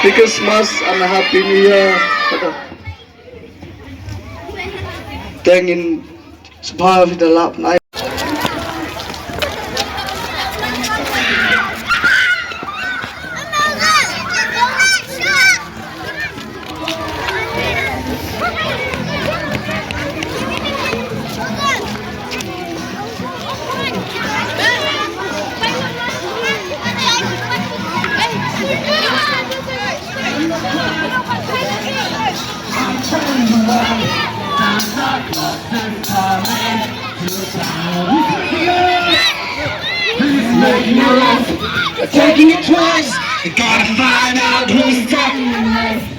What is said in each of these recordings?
Merry Christmas and a Happy New Year. Tengin sebahagian dalam naik. Taking it twice, you gotta find out who's talking next.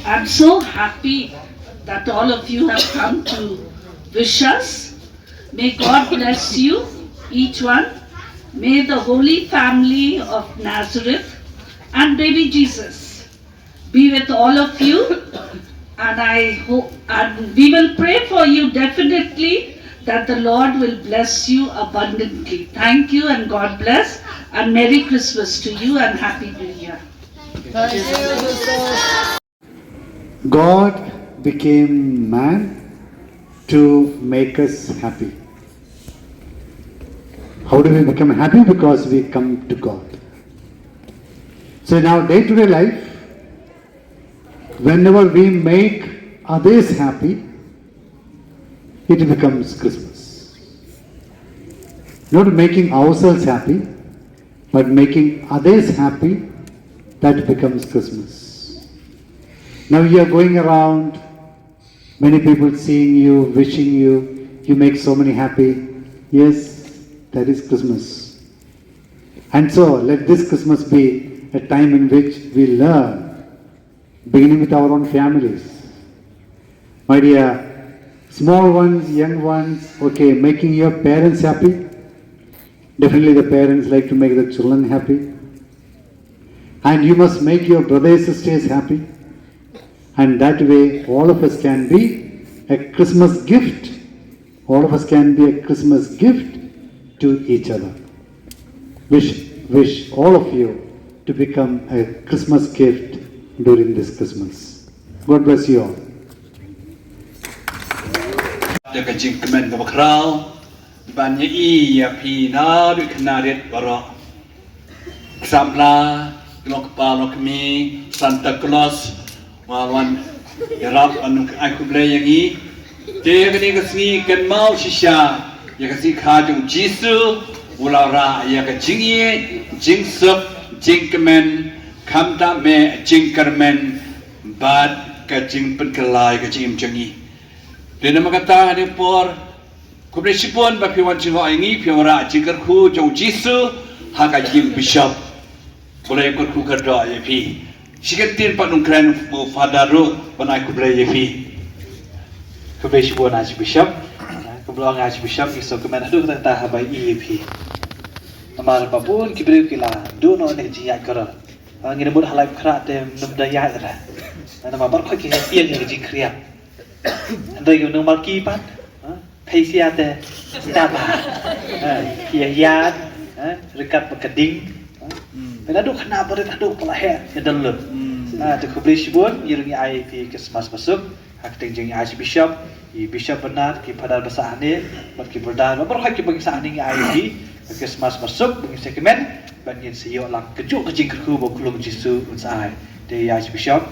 I'm so happy that all of you have come to wish us. May God bless you, each one. May the Holy Family of Nazareth and baby Jesus be with all of you. And I hope, and we will pray for you definitely that the Lord will bless you abundantly. Thank you and God bless. And Merry Christmas to you and Happy New Year. God became man to make us happy. How do we become happy? Because we come to God. So in our day-to-day life, whenever we make others happy, it becomes Christmas. Not making ourselves happy, but making others happy, that becomes Christmas. Now you are going around, many people seeing you, wishing you, you make so many happy. Yes, that is Christmas. And so let this Christmas be a time in which we learn, beginning with our own families. My dear, small ones, young ones, okay, making your parents happy. Definitely the parents like to make the children happy. And you must make your brothers and sisters happy. And that way all of us can be a Christmas gift. All of us can be a Christmas gift to each other. Wish all of you to become a Christmas gift during this Christmas. God bless you all. Santa Claus Mawan Yarab Anuk Akuble Yangi Degani Kan Mau Shisha Yakasi Kajung Jisu Ulara Yaka Jingiaid Jingsup Jinkamen Kamta Me Jinkermen Bad Kajing Penkalai Kajim Jangi Dia nama kata ada por Kublesipun ba piwan cingo ingi piwara jikar ku jauh jisu haka yim bishop boleh ikut ku kerja ya pi sikatin pak nungkran mu fadaru banai ku boleh ya pi kublesipun aji bishop kublo ngaji bishop iso kemen adu tata habai ya pi amar papun kibri kila do no ne Jingiaid Carol ngine bud halai khra te numda ya ra nama bar khoi ki pian ni ji kriya andai yu nung malki pat thay xe tê ta bà kia yad rekat berkeding pada duk kena pada duk pula he dalam tu kublesipun irungi IP Christmas masuk hak tengjeng Archbishop bishop benar ki pada besar ni mat ki berdan berhak ki bagi sahni IP Christmas masuk bagi segmen bangin siyo lang kejuk kejing kerku bokulung jisu unsai de Archbishop